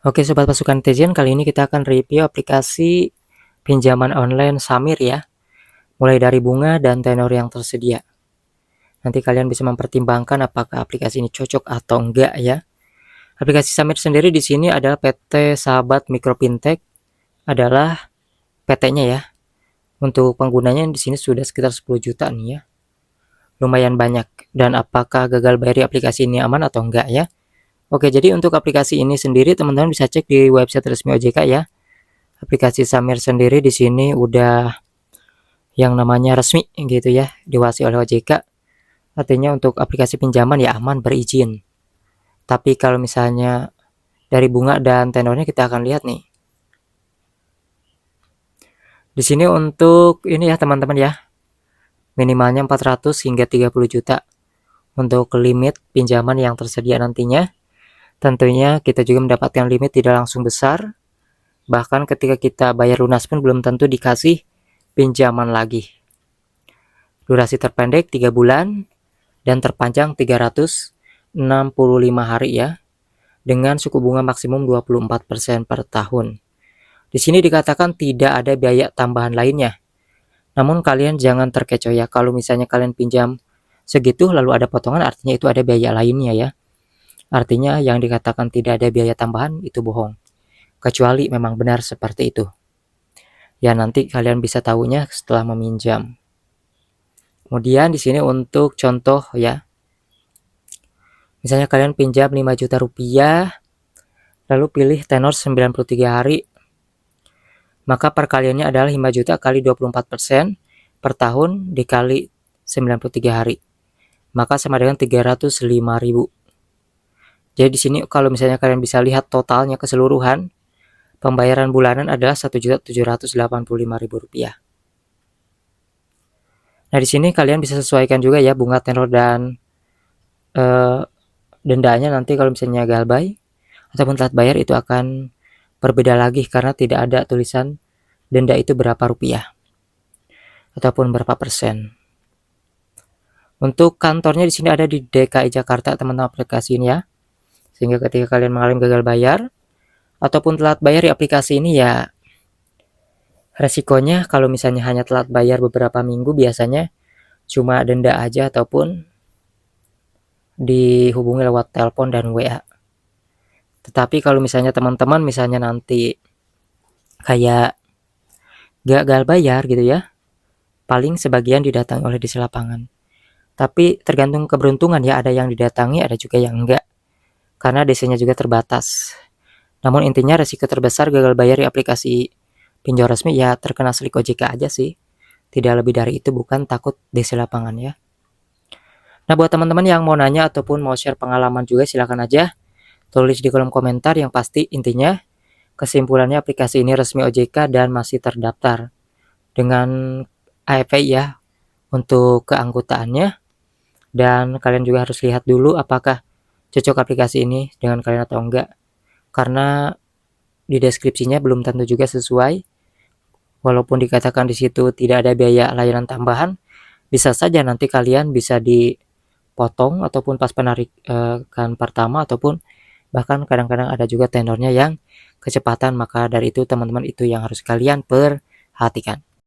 Oke Sobat Pasukan Netizen, kali ini kita akan review aplikasi pinjaman online Samir ya. Mulai dari bunga dan tenor yang tersedia. Nanti kalian bisa mempertimbangkan apakah aplikasi ini cocok atau enggak ya. Aplikasi Samir sendiri di sini adalah PT Sahabat Mikro Fintech, adalah PT-nya ya. Untuk penggunanya di sini sudah sekitar 10 juta nih ya. Lumayan banyak. Dan apakah gagal bayar di aplikasi ini aman atau enggak ya? Oke, jadi untuk aplikasi ini sendiri teman-teman bisa cek di website resmi OJK ya. Aplikasi Samir sendiri di sini udah yang namanya resmi gitu ya, diwasi oleh OJK. Artinya untuk aplikasi pinjaman ya aman, berizin. Tapi kalau misalnya dari bunga dan tenornya kita akan lihat nih. Di sini untuk ini ya teman-teman ya. Minimalnya 400 hingga 30 juta untuk limit pinjaman yang tersedia nantinya. Tentunya kita juga mendapatkan limit tidak langsung besar. Bahkan ketika kita bayar lunas pun belum tentu dikasih pinjaman lagi. Durasi terpendek 3 bulan dan terpanjang 365 hari ya. Dengan suku bunga maksimum 24% per tahun. Di sini dikatakan tidak ada biaya tambahan lainnya. Namun kalian jangan terkecoh ya, kalau misalnya kalian pinjam segitu lalu ada potongan, artinya itu ada biaya lainnya ya. Artinya yang dikatakan tidak ada biaya tambahan itu bohong. Kecuali memang benar seperti itu. Ya nanti kalian bisa tahunya setelah meminjam. Kemudian di sini untuk contoh ya. Misalnya kalian pinjam 5 juta rupiah, lalu pilih tenor 93 hari, maka perkaliannya adalah 5 juta kali 24% per tahun dikali 93 hari. Maka sama dengan 305.000. Jadi di sini kalau misalnya kalian bisa lihat totalnya keseluruhan, pembayaran bulanan adalah 1.785.000 rupiah. Nah, di sini kalian bisa sesuaikan juga ya bunga tenor dan dendanya nanti kalau misalnya gagal bayar ataupun telat bayar itu akan berbeda lagi karena tidak ada tulisan denda itu berapa rupiah ataupun berapa persen. Untuk kantornya di sini ada di DKI Jakarta teman-teman aplikasi ini ya. Sehingga ketika kalian mengalami gagal bayar ataupun telat bayar di aplikasi ini ya resikonya kalau misalnya hanya telat bayar beberapa minggu biasanya cuma denda aja ataupun dihubungi lewat telepon dan WA. Tetapi kalau misalnya teman-teman misalnya nanti kayak gagal bayar gitu ya, paling sebagian didatangi oleh desa lapangan. Tapi tergantung keberuntungan ya, ada yang didatangi, ada juga yang enggak. Karena desanya juga terbatas. Namun intinya resiko terbesar gagal bayar di aplikasi pinjol resmi ya terkena slik OJK aja sih. Tidak lebih dari itu, bukan takut desa lapangan ya. Nah, buat teman-teman yang mau nanya ataupun mau share pengalaman juga silakan aja tulis di kolom komentar. Yang pasti intinya kesimpulannya aplikasi ini resmi OJK dan masih terdaftar dengan AFI ya untuk keanggotaannya. Dan kalian juga harus lihat dulu apakah cocok aplikasi ini dengan kalian atau enggak. Karena di deskripsinya belum tentu juga sesuai. Walaupun dikatakan di situ tidak ada biaya layanan tambahan, bisa saja nanti kalian bisa dipotong ataupun pas penarikan pertama ataupun bahkan kadang-kadang ada juga tenornya yang kecepatan. Maka dari itu teman-teman itu yang harus kalian perhatikan.